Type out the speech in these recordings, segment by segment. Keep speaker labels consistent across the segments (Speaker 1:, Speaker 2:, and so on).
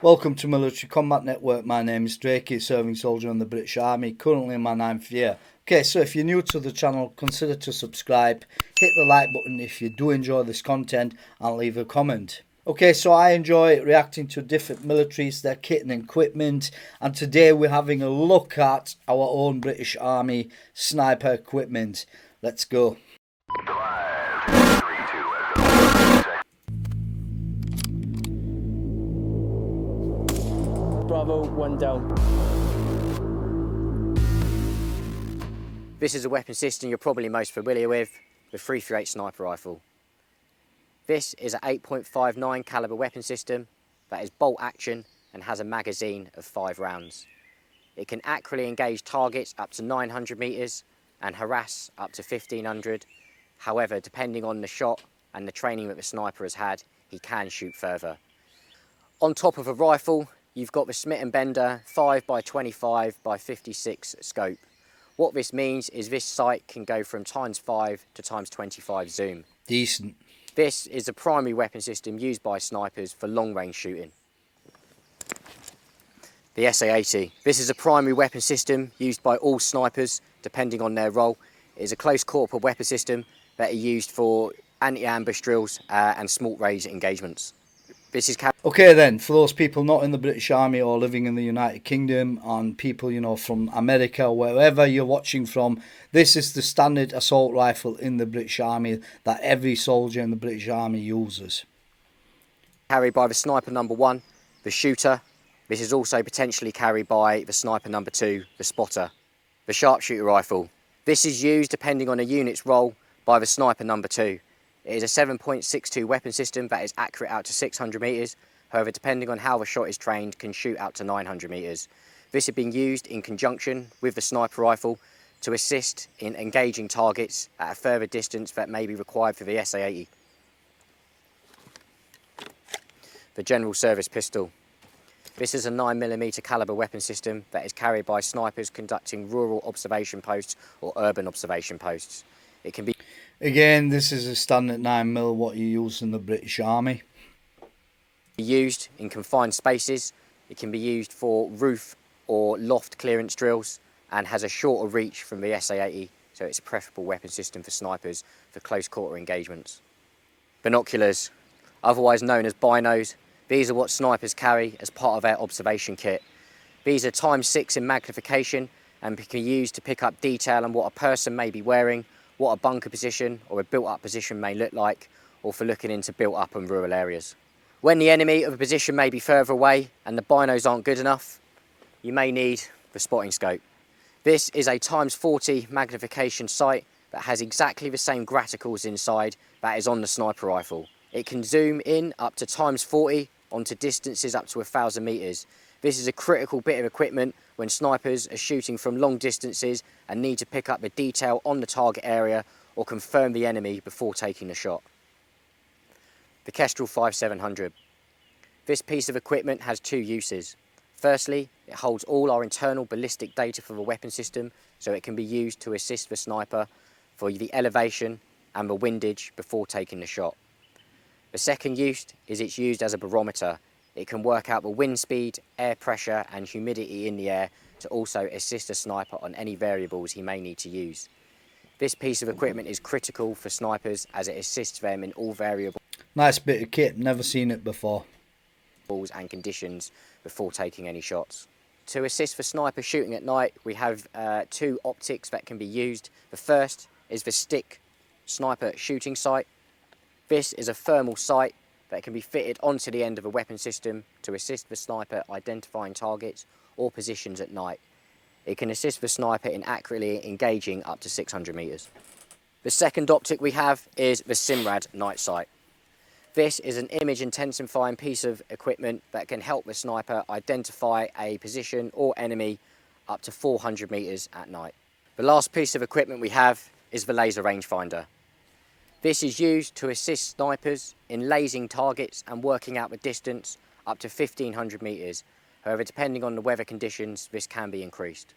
Speaker 1: Welcome to Military Combat Network. My name is Drakey, serving soldier in the British Army, currently in my 9th year. Okay, so if you're new to the channel, consider to subscribe, hit the like button if you do enjoy this content, and leave a comment. Okay, so I enjoy reacting to different militaries, their kit and equipment, and today we're having a look at our own British Army sniper equipment. Let's go.
Speaker 2: 5, 3, 2,
Speaker 3: Bravo, 1 down.
Speaker 4: This is a weapon system you're probably most familiar with, the 338 sniper rifle. This is an 8.59 caliber weapon system that is bolt action and has a magazine of 5 rounds. It can accurately engage targets up to 900 metres and harass up to 1500. However, depending on the shot and the training that the sniper has had, he can shoot further. On top of a rifle, you've got the Smith & Bender 5x25x56 scope. What this means is this sight can go from ×5 to ×25 zoom.
Speaker 1: Decent.
Speaker 4: This is the primary weapon system used by snipers for long range shooting. The SA-80. This is a primary weapon system used by all snipers depending on their role. It is a close quarter weapon system that is used for anti-ambush drills and small range engagements. This is
Speaker 1: okay then, for those people not in the British Army or living in the United Kingdom, and people, you know, from America, wherever you're watching from, this is the standard assault rifle in the British Army that every soldier in the British Army uses.
Speaker 4: Carried by the sniper number 1, the shooter. This is also potentially carried by the sniper number 2, the spotter. The sharpshooter rifle. This is used, depending on a unit's role, by the sniper number 2. It is a 7.62 weapon system that is accurate out to 600 metres. However, depending on how the shot is trained, can shoot out to 900 metres. This is being used in conjunction with the sniper rifle to assist in engaging targets at a further distance that may be required for the SA-80. The general service pistol. This is a 9mm caliber weapon system that is carried by snipers conducting rural observation posts or urban observation posts. It can be
Speaker 1: again, this is a standard 9mm what you use in the British Army.
Speaker 4: Used in confined spaces. It can be used for roof or loft clearance drills and has a shorter reach from the SA-80, so it's a preferable weapon system for snipers for close quarter engagements. Binoculars, otherwise known as binos. These are what snipers carry as part of their observation kit. These are ×6 in magnification and can be used to pick up detail on what a person may be wearing, what a bunker position or a built-up position may look like, or for looking into built-up and rural areas. When the enemy of a position may be further away and the binos aren't good enough, you may need the spotting scope. This is a ×40 magnification sight that has exactly the same graticals inside that is on the sniper rifle. It can zoom in up to ×40 onto distances up to 1,000 metres. This is a critical bit of equipment when snipers are shooting from long distances and need to pick up the detail on the target area or confirm the enemy before taking the shot. The Kestrel 5700. This piece of equipment has 2 uses. Firstly, it holds all our internal ballistic data for the weapon system, so it can be used to assist the sniper for the elevation and the windage before taking the shot. The second use is it's used as a barometer. It can work out the wind speed, air pressure and humidity in the air to also assist a sniper on any variables he may need to use. This piece of equipment is critical for snipers as it assists them in all variables.
Speaker 1: Nice bit of kit, never seen it before.
Speaker 4: And conditions before taking any shots. To assist the sniper shooting at night, we have 2 optics that can be used. The first is the stick sniper shooting sight. This is a thermal sight that can be fitted onto the end of a weapon system to assist the sniper identifying targets or positions at night. It can assist the sniper in accurately engaging up to 600 metres. The second optic we have is the Simrad night sight. This is an image intensifying piece of equipment that can help the sniper identify a position or enemy up to 400 metres at night. The last piece of equipment we have is the laser rangefinder. This is used to assist snipers in lasing targets and working out the distance up to 1,500 metres. However, depending on the weather conditions, this can be increased.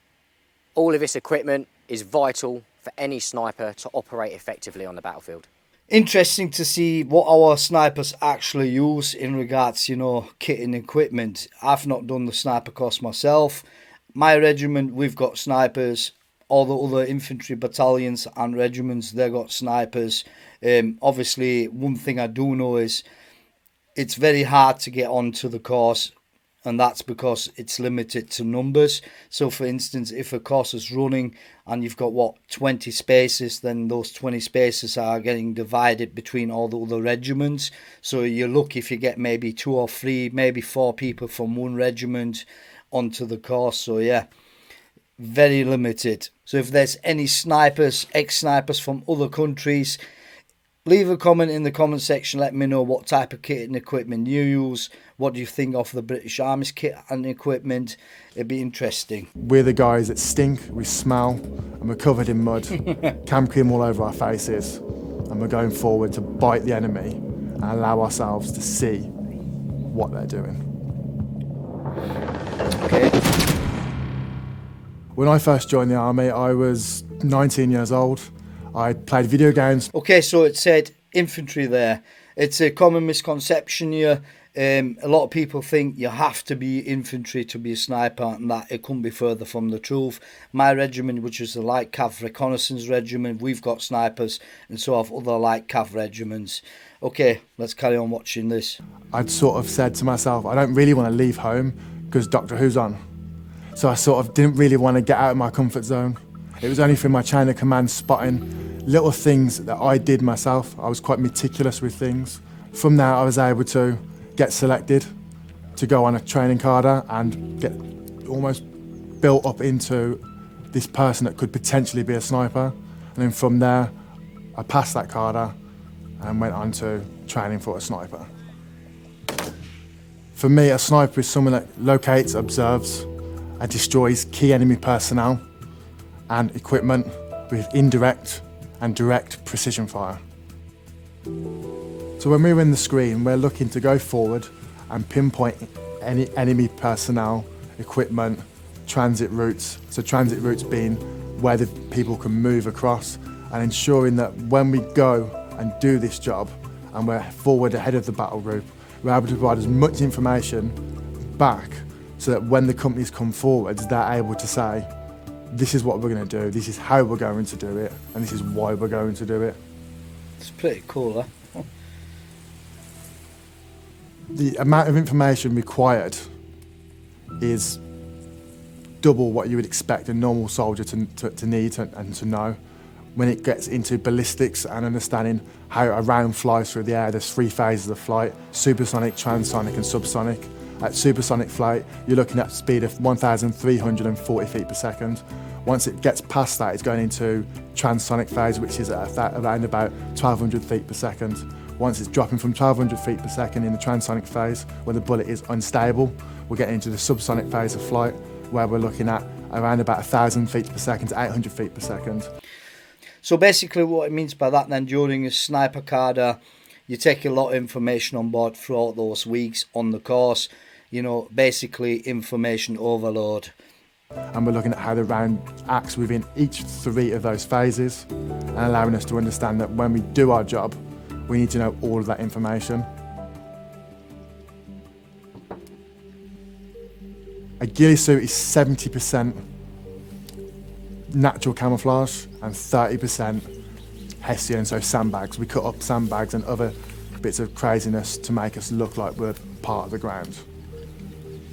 Speaker 4: All of this equipment is vital for any sniper to operate effectively on the battlefield.
Speaker 1: Interesting to see what our snipers actually use in regards, kit and equipment. I've not done the sniper course myself. My regiment, we've got snipers. All the other infantry battalions and regiments, they've got snipers. Obviously, one thing I do know is it's very hard to get onto the course, and that's because it's limited to numbers. So for instance, if a course is running and you've got 20 spaces, then those 20 spaces are getting divided between all the other regiments. So you're lucky if you get maybe 2 or 3, maybe 4 people from one regiment onto the course. So yeah, very limited. So if there's any snipers, ex-snipers from other countries, leave a comment in the comment section. Let me know what type of kit and equipment you use. What do you think of the British Army's kit and equipment? It'd be interesting.
Speaker 3: We're the guys that stink, we smell, and we're covered in mud, cam cream all over our faces, and we're going forward to bite the enemy and allow ourselves to see what they're doing.
Speaker 1: Okay.
Speaker 3: When I first joined the army, I was 19 years old. I played video games.
Speaker 1: Okay, so it said infantry there. It's a common misconception here. A lot of people think you have to be infantry to be a sniper, and that it couldn't be further from the truth. My regiment, which is the Light Cav Reconnaissance Regiment, we've got snipers, and so have other Light Cav regiments. Okay, let's carry on watching this.
Speaker 3: I'd sort of said to myself, I don't really want to leave home because Doctor Who's on. So I sort of didn't really want to get out of my comfort zone. It was only through my chain of command spotting little things that I did myself. I was quite meticulous with things. From there, I was able to get selected to go on a training cadre and get almost built up into this person that could potentially be a sniper. And then from there, I passed that cadre and went on to training for a sniper. For me, a sniper is someone that locates, observes, and destroys key enemy personnel and equipment with indirect and direct precision fire. So when we're in the screen, we're looking to go forward and pinpoint any enemy personnel, equipment, transit routes. So transit routes being where the people can move across, and ensuring that when we go and do this job and we're forward ahead of the battle group, we're able to provide as much information back so that when the companies come forwards, they're able to say, this is what we're going to do, this is how we're going to do it, and this is why we're going to do it.
Speaker 1: It's pretty cool, huh?
Speaker 3: The amount of information required is double what you would expect a normal soldier to need and to know. When it gets into ballistics and understanding how a round flies through the air, there's 3 phases of flight: supersonic, transonic and subsonic. At supersonic flight, you're looking at a speed of 1,340 feet per second. Once it gets past that, it's going into transonic phase, which is at around about 1,200 feet per second. Once it's dropping from 1,200 feet per second in the transonic phase, where the bullet is unstable, we're getting into the subsonic phase of flight, where we're looking at around about 1,000 feet per second to 800 feet per second.
Speaker 1: So basically what it means by that then, during a sniper cadre, you take a lot of information on board throughout those weeks on the course, basically information overload.
Speaker 3: And we're looking at how the round acts within each 3 of those phases, and allowing us to understand that when we do our job, we need to know all of that information. A ghillie suit is 70% natural camouflage and 30% Hessian, so sandbags. We cut up sandbags and other bits of craziness to make us look like we're part of the ground.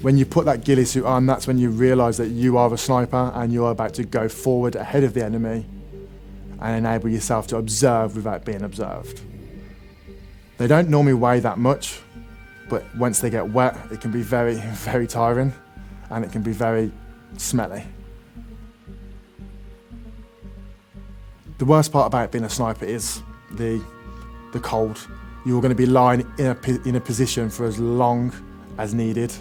Speaker 3: When you put that ghillie suit on, that's when you realise that you are a sniper and you're about to go forward ahead of the enemy and enable yourself to observe without being observed. They don't normally weigh that much, but once they get wet, it can be very, very tiring, and it can be very smelly. The worst part about being a sniper is the cold. You're going to be lying in a position for as long as needed.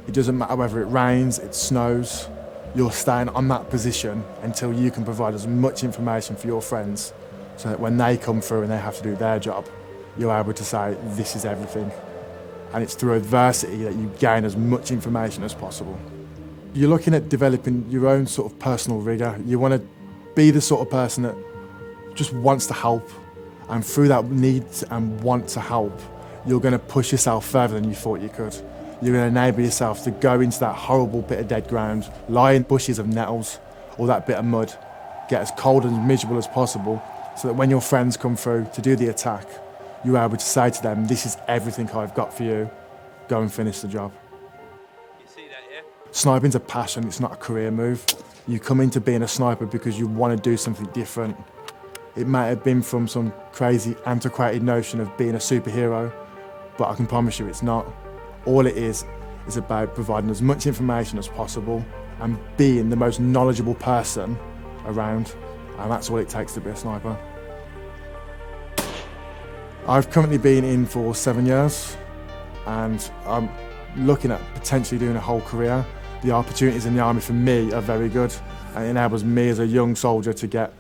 Speaker 3: It doesn't matter whether it rains, it snows, you're staying on that position until you can provide as much information for your friends, so that when they come through and they have to do their job, you're able to say, this is everything. And it's through adversity that you gain as much information as possible. You're looking at developing your own sort of personal rigour. You want to be the sort of person that just wants to help And through that need and want to help, you're going to push yourself further than you thought you could. You're going to enable yourself to go into that horrible bit of dead ground, lie in bushes of nettles or that bit of mud, get as cold and miserable as possible, so that when your friends come through to do the attack, you're able to say to them, this is everything I've got for you, go and finish the job.
Speaker 5: You see that here?
Speaker 3: Sniping's a passion, it's not a career move. You come into being a sniper because you want to do something different. It might have been from some crazy antiquated notion of being a superhero, but I can promise you it's not. All it is about providing as much information as possible and being the most knowledgeable person around, and that's all it takes to be a sniper. I've currently been in for 7 years, and I'm looking at potentially doing a whole career. The opportunities in the army for me are very good, and it enables me as a young soldier to get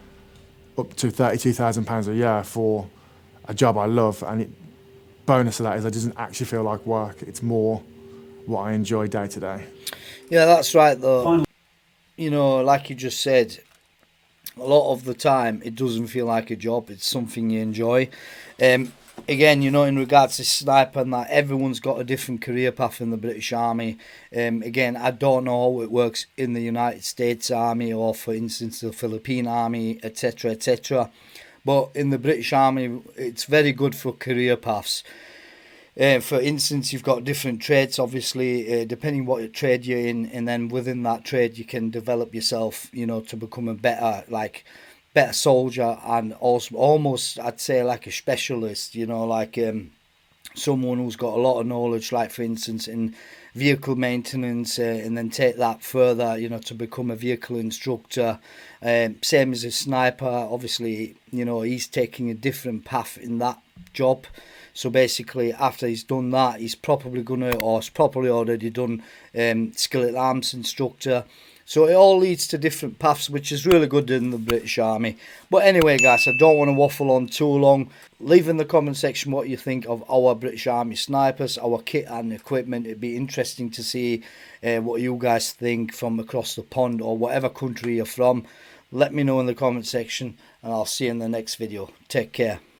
Speaker 3: up to £32,000 a year for a job I love, and bonus of that is it doesn't actually feel like work, it's more what I enjoy day to day.
Speaker 1: Yeah, that's right though. You know, like you just said, a lot of the time it doesn't feel like a job, it's something you enjoy. Again, you know, in regards to sniper and that, everyone's got a different career path in the British Army. Again, I don't know how it works in the United States Army or, for instance, the Philippine Army, etc., etc. But in the British Army, it's very good for career paths. For instance, you've got different trades, obviously, depending what trade you're in, and then within that trade, you can develop yourself, you know, to become a better soldier, and also almost, I'd say, like a specialist, you know, like someone who's got a lot of knowledge, like, for instance, in vehicle maintenance, and then take that further, you know, to become a vehicle instructor. Same as a sniper, obviously, you know, he's taking a different path in that job. So basically, after he's done that, he's probably gonna, or has probably already done, skillet arms instructor. So it all leads to different paths, which is really good in the British Army. But anyway, guys, I don't want to waffle on too long. Leave in the comment section what you think of our British Army snipers, our kit and equipment. It'd be interesting to see what you guys think from across the pond or whatever country you're from. Let me know in the comment section, and I'll see you in the next video. Take care.